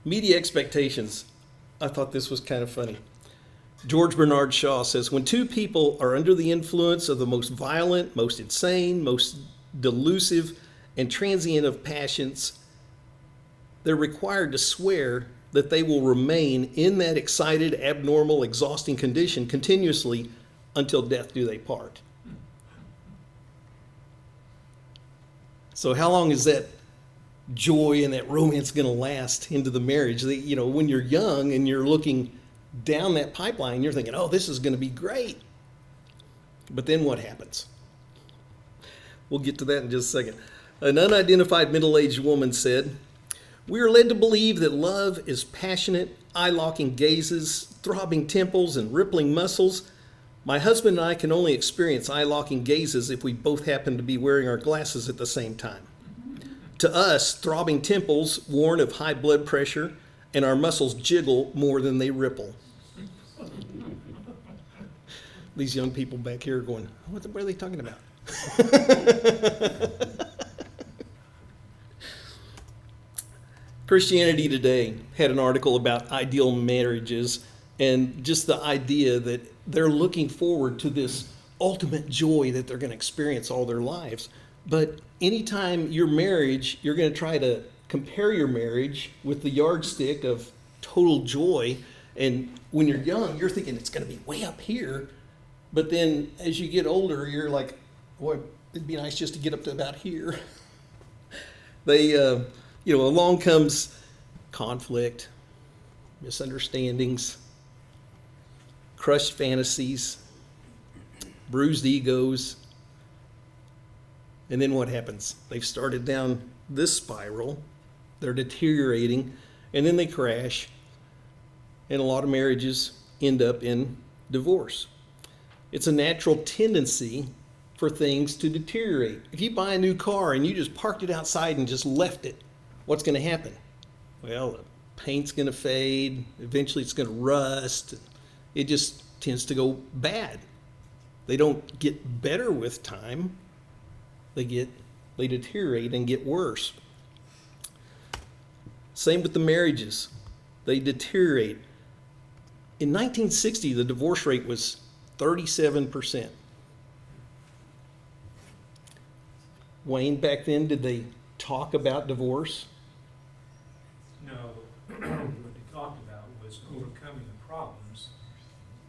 Media expectations. I thought this was kind of funny. George Bernard Shaw says, when two people are under the influence of the most violent, most insane, most delusive, and transient of passions, they're required to swear that they will remain in that excited, abnormal, exhausting condition continuously until death do they part. So how long is that joy and that romance going to last into the marriage? When you're young and you're looking down that pipeline, you're thinking, oh, this is going to be great. But then what happens? We'll get to that in just a second. An unidentified middle-aged woman said, we are led to believe that love is passionate, eye-locking gazes, throbbing temples, and rippling muscles. My husband and I can only experience eye-locking gazes if we both happen to be wearing our glasses at the same time. To us, throbbing temples warn of high blood pressure, and our muscles jiggle more than they ripple. These young people back here are going, what are they talking about? Christianity Today had an article about ideal marriages and just the idea that they're looking forward to this ultimate joy that they're going to experience all their lives. But anytime your marriage, you're going to try to compare your marriage with the yardstick of total joy. And when you're young, you're thinking it's going to be way up here. But then as you get older, you're like, boy, it'd be nice just to get up to about here. Along comes conflict, misunderstandings, crushed fantasies, bruised egos. And then what happens? They've started down this spiral, they're deteriorating, and then they crash. And a lot of marriages end up in divorce. It's a natural tendency for things to deteriorate. If you buy a new car and you just parked it outside and just left it, what's going to happen? Well, the paint's going to fade. Eventually it's going to rust. It just tends to go bad. They don't get better with time. They deteriorate and get worse. Same with the marriages. They deteriorate. In 1960, the divorce rate was 37%. Wayne, back then, did they talk about divorce? No, what they talked about was overcoming the problems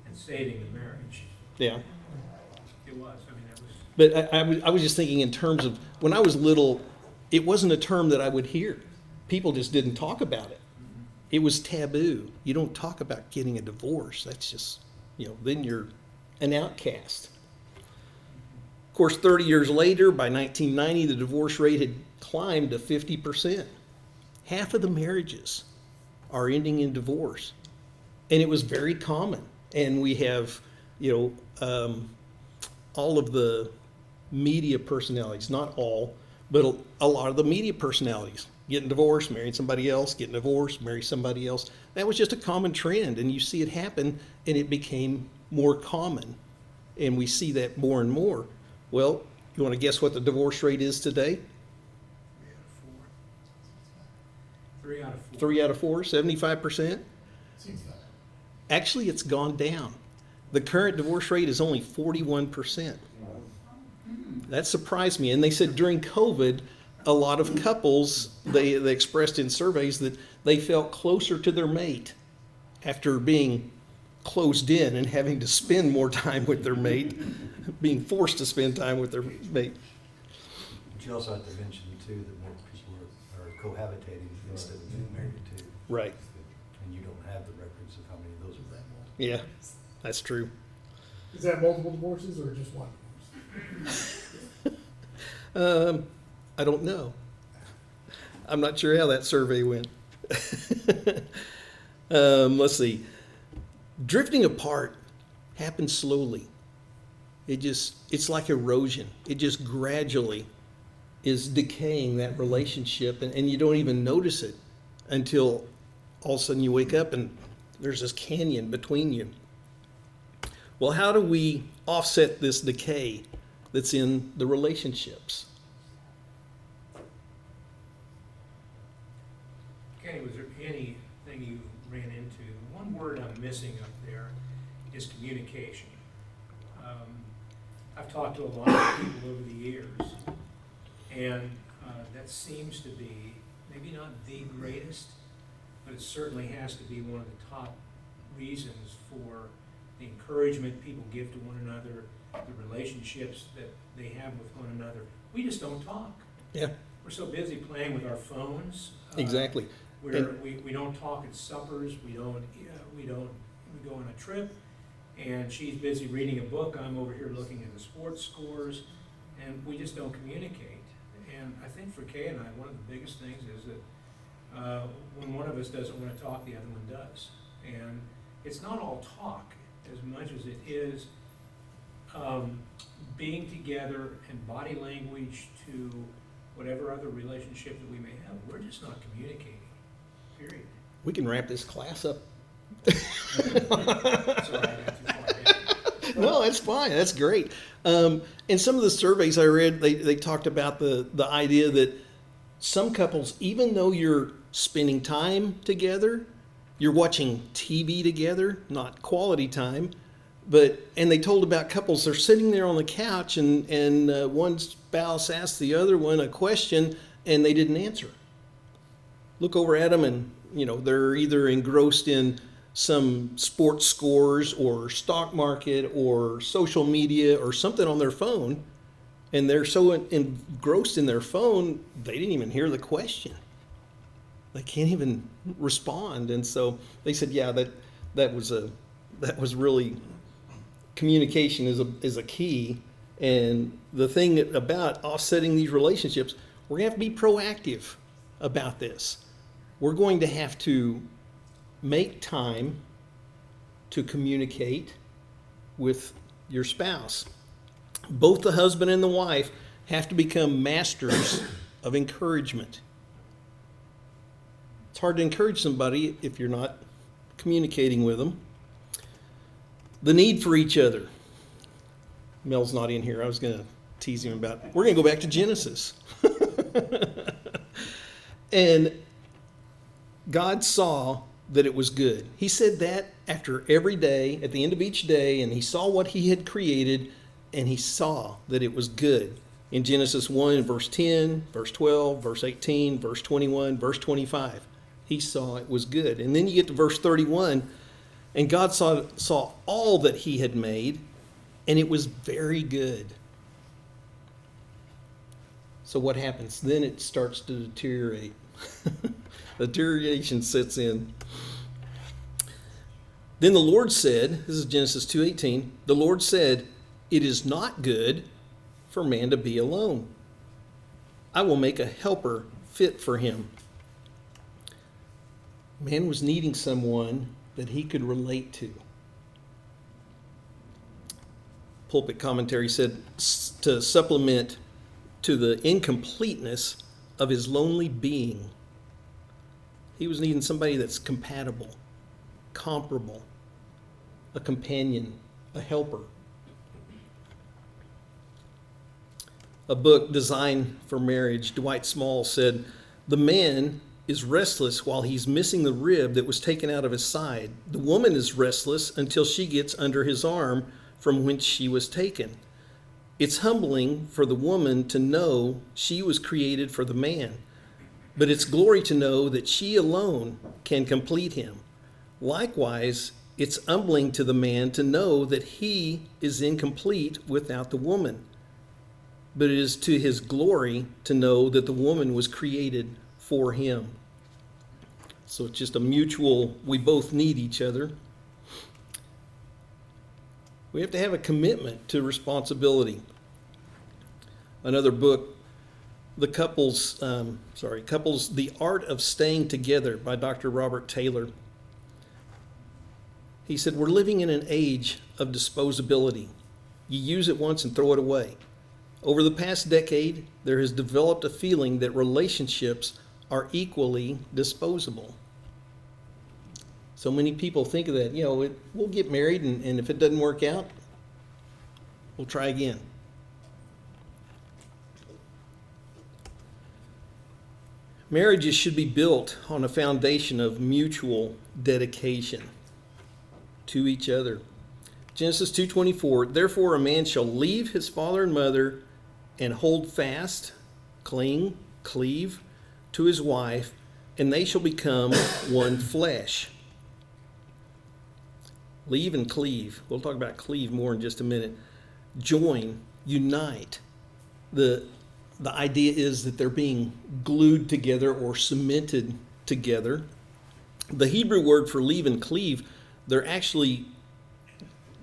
and saving the marriage. Yeah. It was. I mean, that was. But I was just thinking in terms of when I was little, it wasn't a term that I would hear. People just didn't talk about it. It was taboo. You don't talk about getting a divorce. That's just, then you're an outcast. Of course, 30 years later, by 1990, the divorce rate had climbed to 50%. Half of the marriages are ending in divorce. And it was very common. And we have, all of the media personalities, not all, but a lot of the media personalities getting divorced, marrying somebody else, getting divorced, marry somebody else. That was just a common trend, and you see it happen, and it became more common. And we see that more and more. Well, you want to guess what the divorce rate is today? 3 out of 4. 3 out of 4, 75%? Seems like Actually, it's gone down. The current divorce rate is only 41%. That surprised me. And they said during COVID, a lot of couples, they expressed in surveys that they felt closer to their mate after being closed in and having to spend more time with their mate, being forced to spend time with their mate. But you also have to mention, too, that more people are cohabitating instead of being married, too. Right. And you don't have the records of how many of those are that long. Yeah, that's true. Is that multiple divorces or just one divorce? I don't know. I'm not sure how that survey went. Let's see. Drifting apart happens slowly. It's like erosion. It just gradually is decaying that relationship, and you don't even notice it until all of a sudden you wake up and there's this canyon between you. Well, how do we offset this decay that's in the relationships? Kenny, was there any thing you ran into. One word I'm missing up there is communication. I've talked to a lot of people over the years, and that seems to be maybe not the greatest, but it certainly has to be one of the top reasons for the encouragement people give to one another, the relationships that they have with one another. We just don't talk. Yeah, We're so busy playing with our phones. exactly. We don't talk at suppers. We go on a trip, and she's busy reading a book. I'm over here looking at the sports scores, and we just don't communicate. And I think for Kay and I, one of the biggest things is that when one of us doesn't want to talk, the other one does. And it's not all talk as much as it is being together and body language to whatever other relationship that we may have. We're just not communicating, period. We can wrap this class up. Sorry, I got too far ahead. No, that's fine. That's great. In some of the surveys I read, they talked about the idea that some couples, even though you're spending time together, you're watching TV together, not quality time, and they told about couples, they're sitting there on the couch and one spouse asked the other one a question and they didn't answer. Look over at them and, they're either engrossed in some sports scores or stock market or social media or something on their phone, and they're so engrossed in their phone, they didn't even hear the question. They can't even respond. And so they said, yeah, that was really, communication is a key. And the thing about offsetting these relationships, we're going to have to be proactive about this. We're going to have to make time to communicate with your spouse. Both the husband and the wife have to become masters of encouragement. It's hard to encourage somebody if you're not communicating with them. The need for each other. Mel's not in here. I was going to tease him about, we're going to go back to Genesis. And God saw that it was good. He said that after every day, at the end of each day, and he saw what he had created, and he saw that it was good. In Genesis 1, verse 10, verse 12, verse 18, verse 21, verse 25. He saw it was good. And then you get to verse 31, and God saw all that he had made, and it was very good. So what happens? Then it starts to deteriorate. Deterioration sets in. Then the Lord said, this is Genesis 2:18, the Lord said, "It is not good for man to be alone. I will make a helper fit for him." Man was needing someone that he could relate to. Pulpit commentary said, to supplement to the incompleteness of his lonely being. He was needing somebody that's compatible, comparable, a companion, a helper. A book designed for marriage, Dwight Small said, "The man is restless while he's missing the rib that was taken out of his side. The woman is restless until she gets under his arm from whence she was taken. It's humbling for the woman to know she was created for the man, but it's glory to know that she alone can complete him. Likewise, it's humbling to the man to know that he is incomplete without the woman, but it is to his glory to know that the woman was created for him." So it's just a mutual, we both need each other. We have to have a commitment to responsibility. Another book, Couples, The Art of Staying Together by Dr. Robert Taylor. He said, we're living in an age of disposability. You use it once and throw it away. Over the past decade, there has developed a feeling that relationships are equally disposable. So many people think of that, we'll get married and if it doesn't work out, we'll try again. Marriages should be built on a foundation of mutual dedication to each other. Genesis 2:24, therefore a man shall leave his father and mother and hold fast, cling, cleave to his wife, and they shall become one flesh. Leave and cleave. We'll talk about cleave more in just a minute. Join, unite. The idea is that they're being glued together or cemented together. The Hebrew word for leave and cleave, they're actually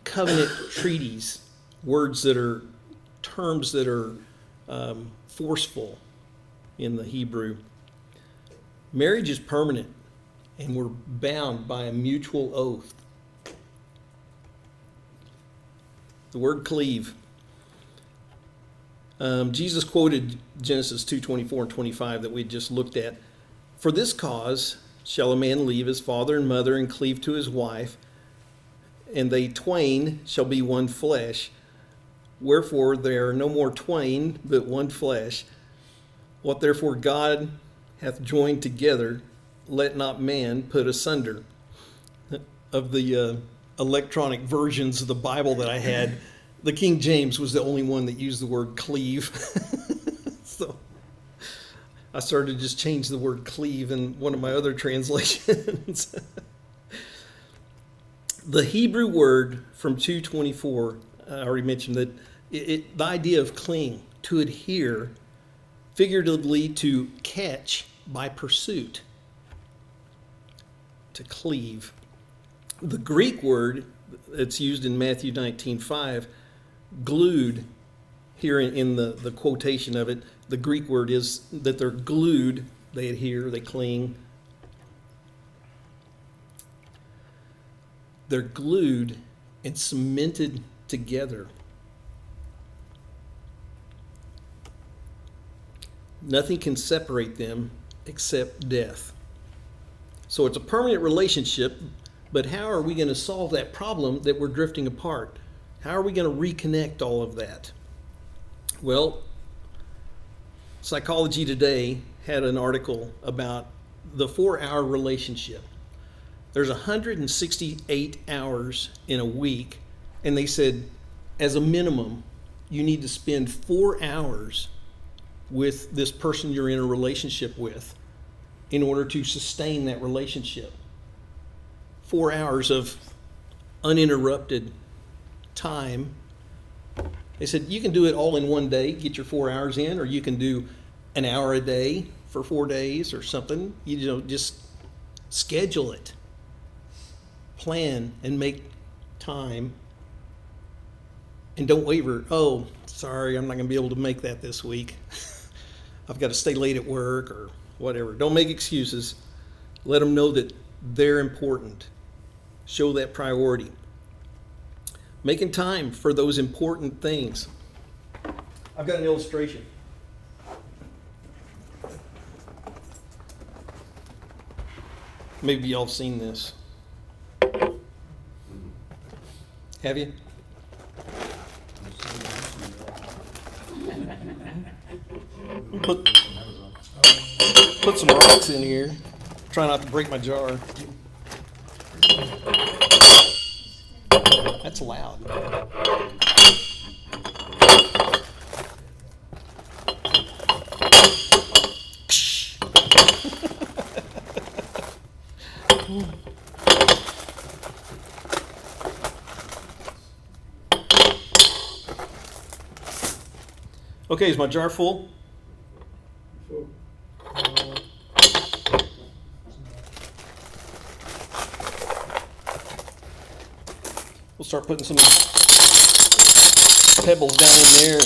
covenant treaties, words that are terms that are forceful in the Hebrew. Marriage is permanent, and we're bound by a mutual oath. The word cleave. Jesus quoted Genesis 2:24 and 25 that we just looked at. For this cause shall a man leave his father and mother and cleave to his wife, and they twain shall be one flesh. Wherefore there are no more twain, but one flesh. What therefore God hath joined together, let not man put asunder. Of the electronic versions of the Bible that I had, the King James was the only one that used the word cleave. So I started to just change the word cleave in one of my other translations. The Hebrew word from 2:24, I already mentioned that the idea of cling, to adhere, figuratively to catch by pursuit, to cleave. The Greek word that's used in Matthew 19:5, glued, here in the quotation of it, the Greek word is that they're glued, they adhere, they cling. They're glued and cemented together. Nothing can separate them except death. So it's a permanent relationship, but how are we going to solve that problem that we're drifting apart? How are we going to reconnect all of that? Well, Psychology Today had an article about the 4-hour relationship. There's 168 hours in a week, and they said, as a minimum, you need to spend 4 hours with this person you're in a relationship with in order to sustain that relationship. 4 hours of uninterrupted time. They said you can do it all in one day, get your 4 hours in, or you can do an hour a day for 4 days or something. You know, just schedule it. Plan and make time. And don't waver. Oh, sorry, I'm not going to be able to make that this week. I've got to stay late at work or whatever. Don't make excuses. Let them know that they're important. Show that priority. Making time for those important things. I've got an illustration. Maybe y'all have seen this. Have you? Put some rocks in here. Try not to break my jar. That's loud. Okay, is my jar full? We'll start putting some pebbles down in there.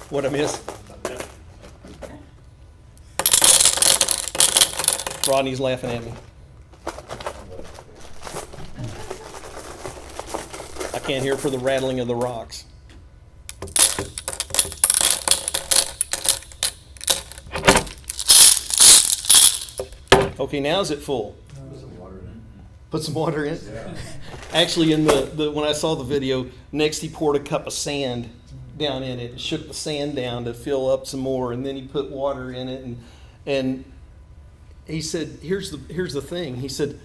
What I miss? Rodney's laughing at me. I can't hear for the rattling of the rocks. Okay, now is it full? There's some water in Put some water in it. Actually, in the when I saw the video, next he poured a cup of sand down in it, shook the sand down to fill up some more, and then he put water in it, and he said, here's the thing. He said,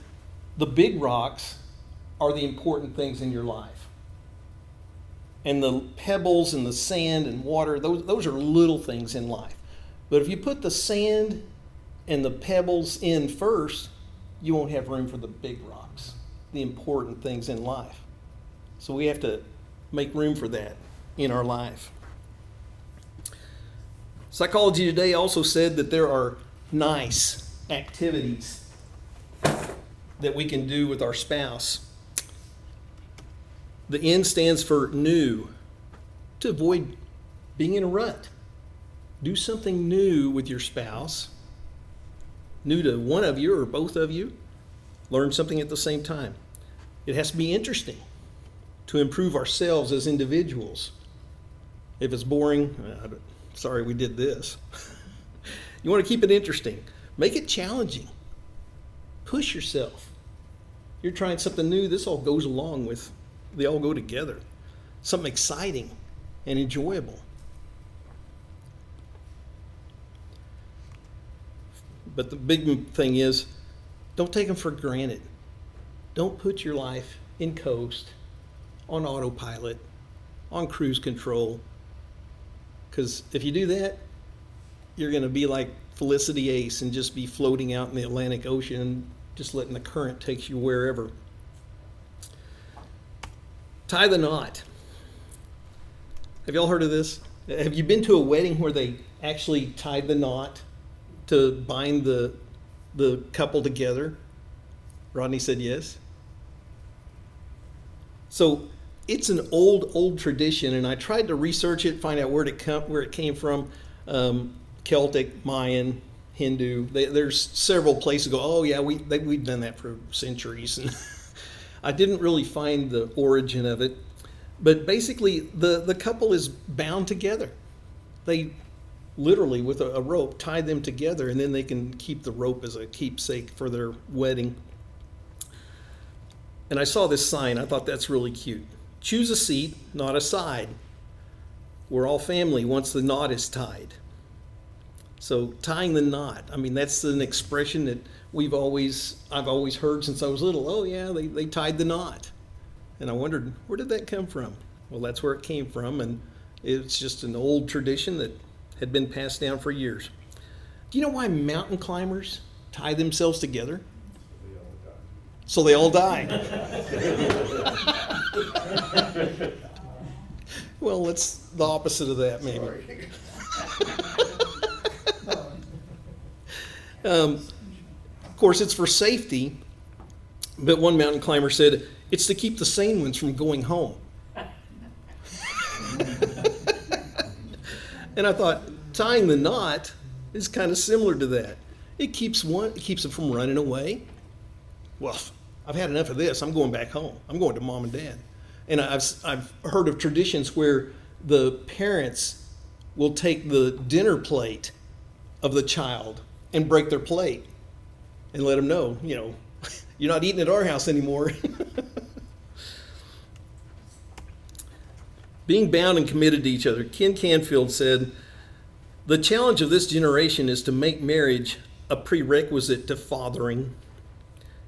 the big rocks are the important things in your life. And the pebbles and the sand and water, those are little things in life. But if you put the sand and the pebbles in first, you won't have room for the big rocks, the important things in life. So we have to make room for that in our life. Psychology Today also said that there are nice activities that we can do with our spouse. The N stands for new, to avoid being in a rut. Do something new with your spouse, new to one of you or both of you. Learn something at the same time. It has to be interesting to improve ourselves as individuals. If it's boring, sorry we did this. You want to keep it interesting. Make it challenging. Push yourself. You're trying something new, this all goes along with, they all go together. Something exciting and enjoyable. But the big thing is, don't take them for granted. Don't put your life in coast, on autopilot, on cruise control. Because if you do that, you're going to be like Felicity Ace and just be floating out in the Atlantic Ocean, just letting the current take you wherever. Tie the knot. Have y'all heard of this? Have you been to a wedding where they actually tied the knot to bind the couple together? Rodney said yes. So it's an old tradition, and I tried to research it, find out where it came from. Celtic, Mayan, Hindu. There's several places go, oh yeah, we've done that for centuries. And I didn't really find the origin of it. But basically, the couple is bound together. They literally, with a rope, tie them together, and then they can keep the rope as a keepsake for their wedding. And I saw this sign. I thought that's really cute. Choose a seat, not a side. We're all family once the knot is tied. So tying the knot, I mean, that's an expression that I've always heard since I was little. Oh yeah, they tied the knot. And I wondered, where did that come from? Well, that's where it came from, and it's just an old tradition that had been passed down for years. Do you know why mountain climbers tie themselves together? So they all die. Well, it's the opposite of that, maybe. Of course, it's for safety, but one mountain climber said, it's to keep the sane ones from going home. And I thought, tying the knot is kind of similar to that. It keeps them from running away. Well, I've had enough of this. I'm going back home. I'm going to mom and dad. And I've heard of traditions where the parents will take the dinner plate of the child and break their plate and let them know, you're not eating at our house anymore. Being bound and committed to each other. Ken Canfield said, the challenge of this generation is to make marriage a prerequisite to fathering.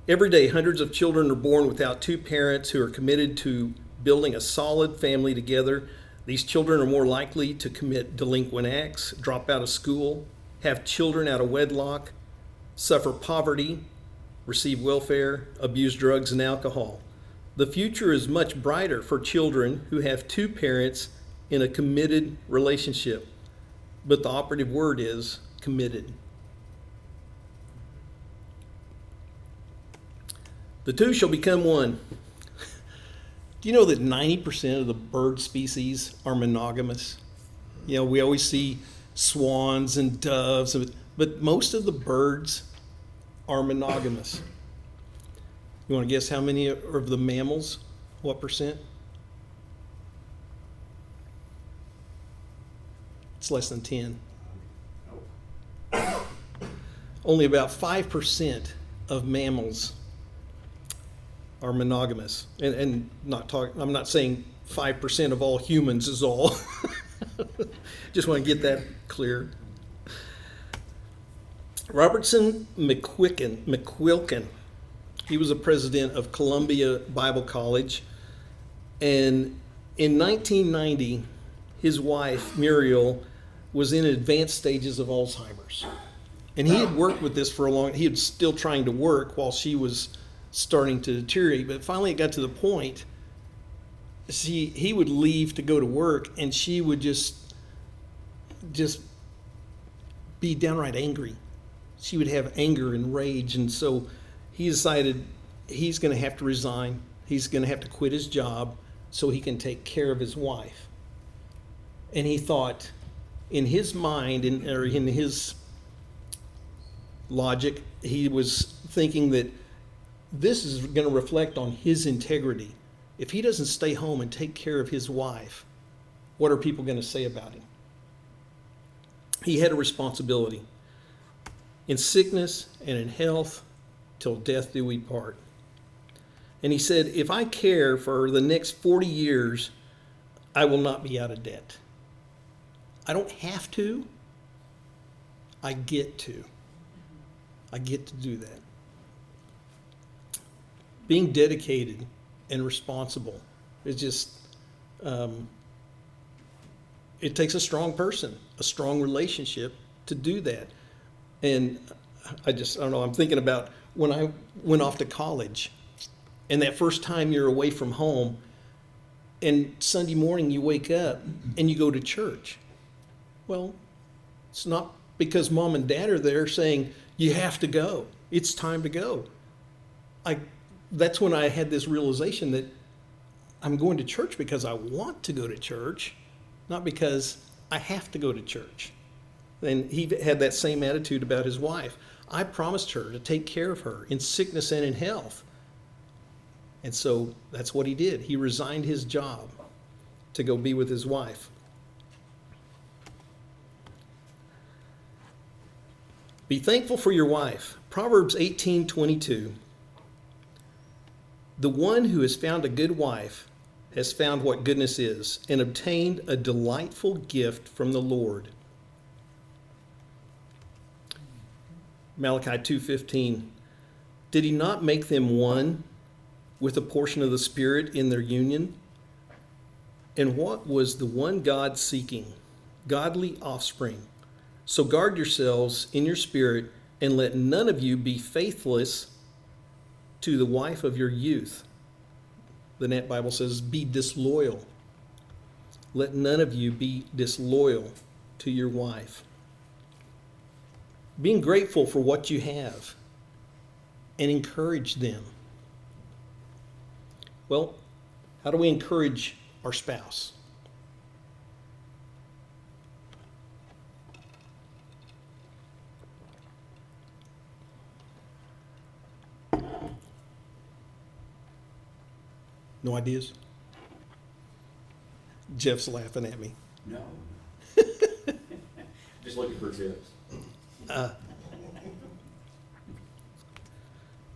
Every day, hundreds of children are born without two parents who are committed to building a solid family together. These children are more likely to commit delinquent acts, drop out of school, have children out of wedlock, suffer poverty, receive welfare, abuse drugs and alcohol. The future is much brighter for children who have two parents in a committed relationship. But the operative word is committed. The two shall become one. Do you know that 90% of the bird species are monogamous? We always see swans and doves, but most of the birds are monogamous. You want to guess how many of the mammals? What percent? It's less than 10. Only about 5% of mammals are monogamous. And I'm not saying 5% of all humans is all. Just want to get that clear. Robertson McQuilkin, he was a president of Columbia Bible College, and in 1990, his wife, Muriel, was in advanced stages of Alzheimer's. And he had worked with this for a long, he was still trying to work while she was starting to deteriorate, but finally it got to the point, he would leave to go to work, and she would just be downright angry. She would have anger and rage, and so he decided he's going to have to resign. He's going to have to quit his job so he can take care of his wife. And he thought, in his mind, or in his logic, he was thinking that this is going to reflect on his integrity. If he doesn't stay home and take care of his wife, what are people going to say about him? He had a responsibility. In sickness and in health, till death do we part. And he said, if I care for the next 40 years, I will not be out of debt. I don't have to. I get to. I get to do that. Being dedicated and responsible is just, it takes a strong person, a strong relationship to do that. And I don't know, I'm thinking about when I went off to college, and that first time you're away from home, and Sunday morning you wake up and you go to church. Well, it's not because mom and dad are there saying, you have to go. It's time to go. That's when I had this realization that I'm going to church because I want to go to church, not because I have to go to church. And he had that same attitude about his wife. I promised her to take care of her in sickness and in health. And so that's what he did. He resigned his job to go be with his wife. Be thankful for your wife. Proverbs 18:22. The one who has found a good wife has found what goodness is and obtained a delightful gift from the Lord. Malachi 2:15. Did he not make them one with a portion of the Spirit in their union? And what was the one God seeking? Godly offspring. So guard yourselves in your spirit, and let none of you be faithless to the wife of your youth. The Net Bible says, be disloyal. Let none of you be disloyal to your wife. Being grateful for what you have and encourage them. Well, how do we encourage our spouse? No ideas? Jeff's laughing at me. No. Just looking for tips.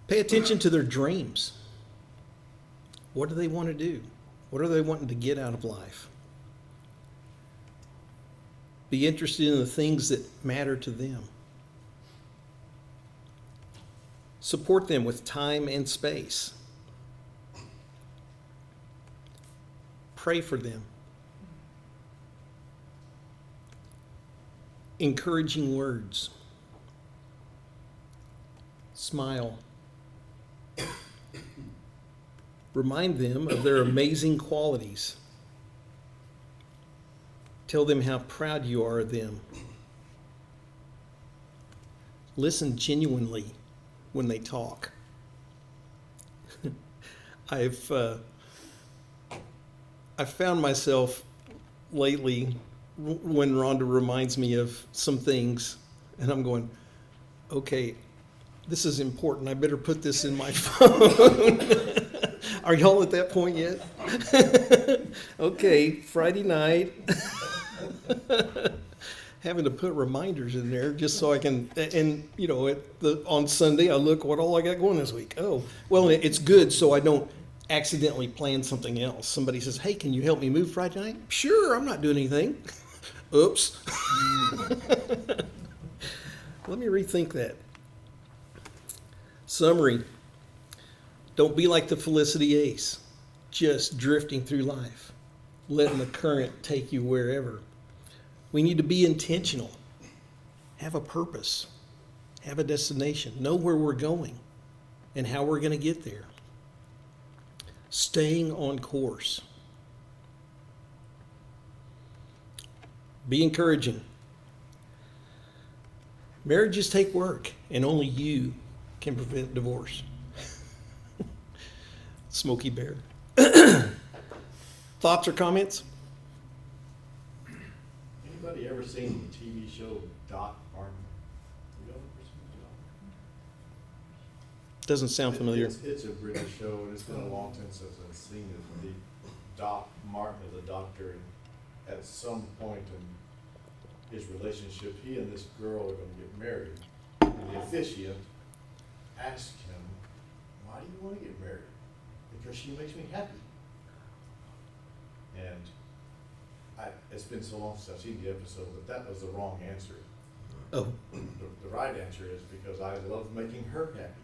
Pay attention to their dreams. What do they want to do? What are they wanting to get out of life? Be interested in the things that matter to them. Support them with time and space. Pray for them. Encouraging words. Smile. Remind them of their amazing qualities. Tell them how proud you are of them. Listen genuinely when they talk. I've found myself lately when Rhonda reminds me of some things, and I'm going, okay, this is important. I better put this in my phone. Are y'all at that point yet? Okay, Friday night. having to put reminders in there just so I can, and you know, on Sunday I look what all I got going this week. Oh, well, it's good so I don't accidentally plan something else. Somebody says, "Hey, can you help me move Friday night?" Sure, I'm not doing anything. Oops. Let me rethink that. Summary. Don't be like the Felicity Ace, just drifting through life, letting the current take you wherever. We need to be intentional, have a purpose, have a destination, know where we're going and how we're going to get there. Staying on course. Be encouraging. Marriages take work, and only you can prevent divorce. Smokey Bear. Thoughts or comments? Anybody ever seen the TV show Doc Martin? You know, ever seen Doc? Doesn't sound familiar. It's a British show, and it's been a long time since I've seen it. The Doc Martin is a doctor, and at some point in his relationship, he and this girl are going to get married. And the officiant asked him, "Why do you want to get married?" "Because she makes me happy." And it's been so long since I've seen the episode, but that was the wrong answer. Oh. The right answer is because I love making her happy.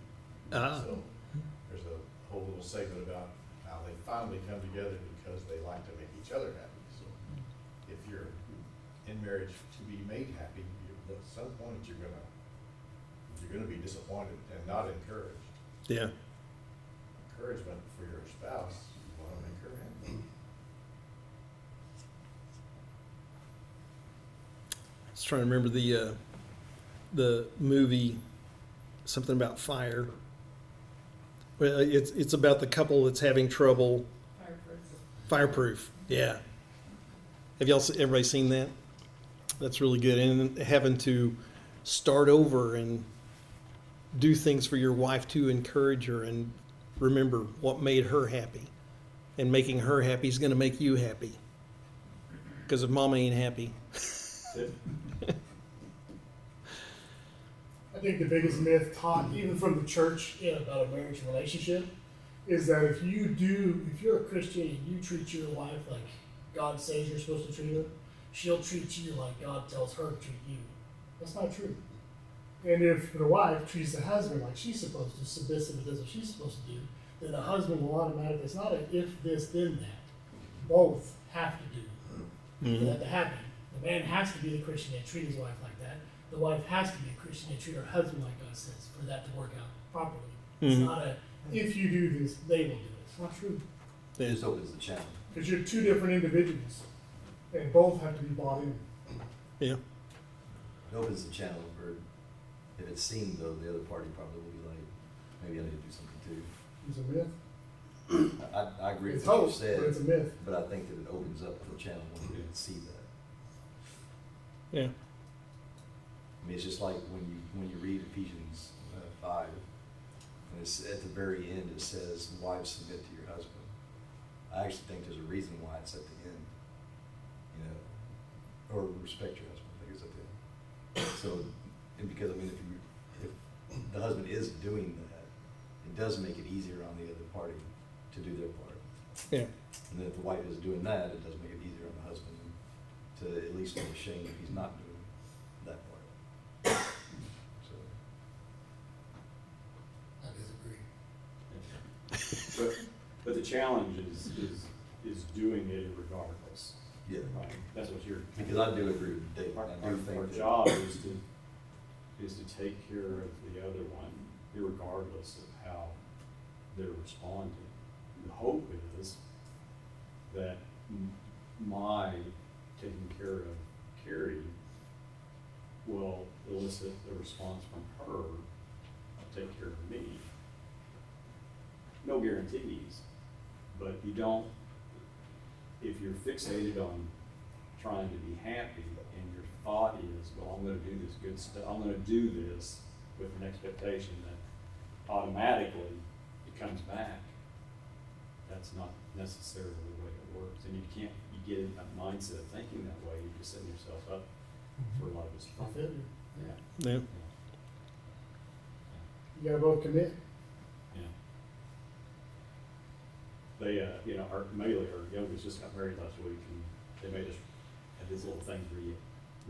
Ah. So there's a whole little segment about how they finally come together because they like to make each other happy. So if you're in marriage to be made happy, at some point you're gonna be disappointed and not encouraged. Yeah. Encouragement for your spouse, you wanna make her happy. I was trying to remember the movie, something about fire. Well, it's about the couple that's having trouble. Fireproof. Yeah. Have everybody seen that? That's really good. And having to start over and do things for your wife to encourage her and remember what made her happy. And making her happy is going to make you happy. Because if mama ain't happy. I think the biggest myth taught, even from the church, about a marriage relationship, is that if you're a Christian and you treat your wife like God says you're supposed to treat her, she'll treat you like God tells her to treat you. That's not true. And if the wife treats the husband like she's supposed to, submissive and does what she's supposed to do, then the husband will automatically, it's not an if this, then that. Both have to do for that to happen. The man has to be the Christian and treat his wife like that. The wife has to be a Christian and treat her husband like God says for that to work out properly. It's not a, if you do this, they will do it. It's not true. It just opens the channel. Because you're two different individuals, and both have to be bought in. Yeah. It opens the channel for, if it's seen though, the other party probably will be like, maybe I need to do something too. It's a myth. I agree with It's what you hope, said, but it's a myth. but I think that it opens up the channel when you can see that. Yeah. I mean, it's just like when you read Ephesians 5, and it's at the very end it says, "Wives, submit to your husband." I actually think there's a reason why it's at the end, or respect your husband. I think it's at the end. So, and because I mean, if the husband is doing that, it does make it easier on the other party to do their part. Yeah. And then if the wife is doing that, it does make it easier on the husband to at least feel ashamed if he's not doing that part. So. I disagree. But the challenge is doing it regardless. Yeah. Right? That's what you're. Because I do agree with Dave. I do think Our that- job is to take care of the other one, irregardless of how they're responding. The hope is that my taking care of Carrie will elicit the response from her to take care of me. No guarantees, but you don't, if you're fixated on trying to be happy and your thought is, well, I'm gonna do this good stuff, I'm gonna do this with an expectation that automatically it comes back, that's not necessarily the way it works. And you get in that mindset of thinking that way, you're just setting yourself up for love is I feel you. Yeah. Yeah. You gotta both commit. Yeah. They, you know, our youngest just got married last week, and they made us have these little things where you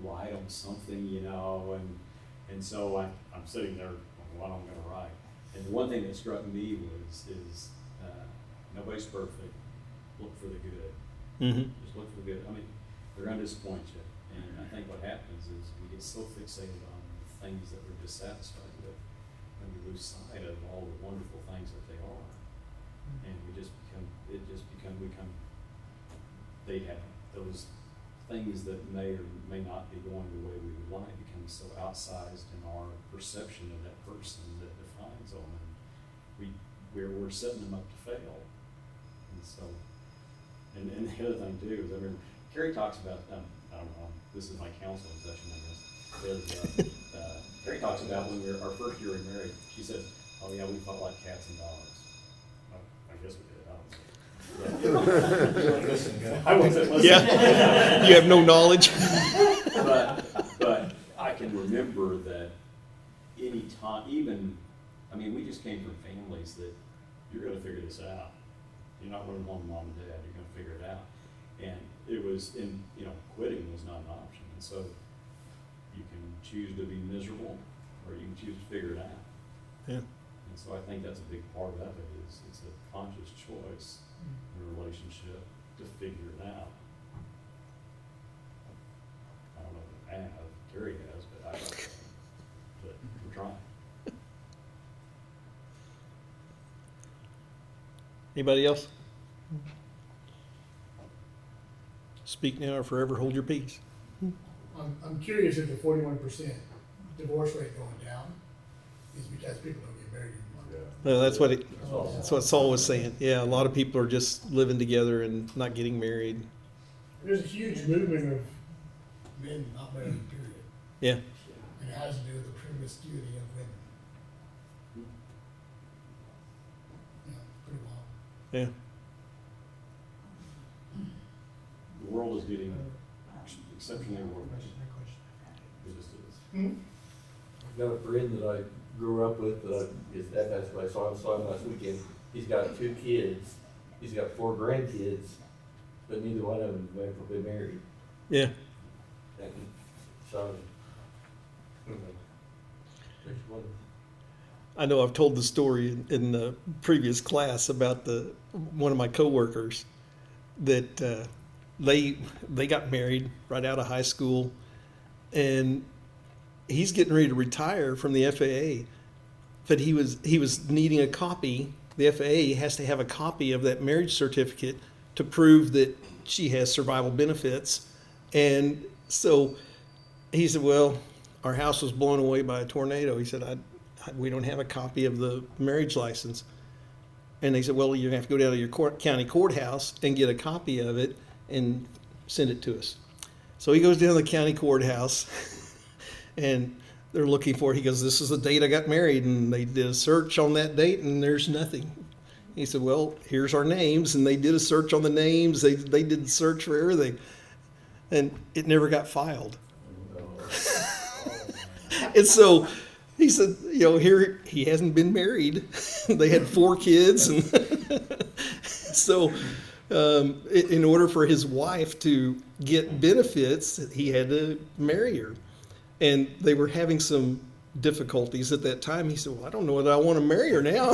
write on something, you know, and so I'm sitting there, what I'm gonna write. And the one thing that struck me is nobody's perfect. Look for the good. Mm-hmm. Just look for the good. I mean, they're gonna disappoint you, and I think what happens is we get so fixated on the things that we're dissatisfied with, and we lose sight of all the wonderful things that they are. And we just become, they have those things that may or may not be going the way we would like, become so outsized in our perception of that person that defines them, and we're setting them up to fail. And so, and the other thing too is, I remember, Carrie talks about, I don't know, this is my counseling session, I guess, is, Carrie talks about when our first year we married, she says, oh yeah, we fought like cats and dogs. Well, I guess we did, I wasn't listening. Yeah. You have no knowledge. But I can remember that any time, even, I mean, we just came from families that you're gonna figure this out. You're not running home to mom and dad, you're gonna figure it out. And it was, you know, quitting was not an option. And so you can choose to be miserable, or you can choose to figure it out. Yeah. And so I think that's a big part of it, is it's a conscious choice in a relationship to figure it out. I don't know if I have, Terry has, but I don't. But we're trying. Anybody else? Speak now or forever hold your peace. I'm curious if the 41% divorce rate going down is because people don't get married anymore. No, that's what Saul was saying. Yeah, a lot of people are just living together and not getting married. There's a huge movement of men not married, period. Yeah. And it has to do with the promiscuity of women. Yeah, pretty wild. Yeah. The world is getting exceptionally worse. It just is. I've got a friend that I grew up with that's what I saw him last weekend. He's got 2 kids. He's got 4 grandkids, but neither one of them have ever been married. Yeah. And so, there's one. I know I've told the story in the previous class about one of my coworkers that they got married right out of high school, and he's getting ready to retire from the FAA, but he was needing a copy. The FAA has to have a copy of that marriage certificate to prove that she has survival benefits, and so he said, "Well, our house was blown away by a tornado." He said, we don't have a copy of the marriage license. And they said, well, you're going to have to go down to your county courthouse and get a copy of it and send it to us. So he goes down to the county courthouse and they're looking for it. He goes, this is the date I got married. And they did a search on that date and there's nothing. He said, well, here's our names. And they did a search on the names. They did a search for everything. And it never got filed. And so he said, here he hasn't been married. They had 4 kids. And so in order for his wife to get benefits, he had to marry her. And they were having some difficulties at that time. He said, well, I don't know whether I want to marry her now.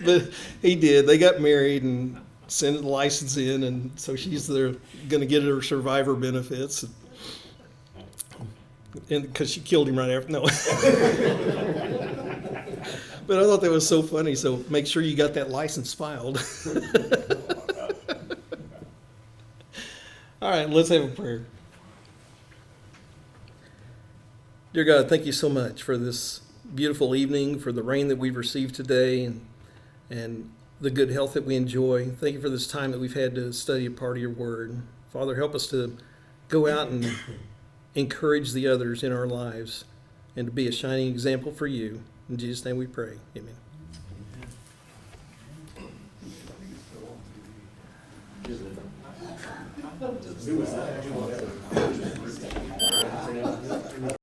But he did. They got married and sent the license in, and so she's going to get her survivor benefits, and because she killed him right after. No. But I thought that was so funny. So make sure you got that license filed. All right, let's have a prayer. Dear God, thank you so much for this beautiful evening, for the rain that we've received today, and the good health that we enjoy. Thank you for this time that we've had to study a part of your word. Father, help us to go out and encourage the others in our lives and to be a shining example for you. In Jesus' name we pray. Amen. Who was that?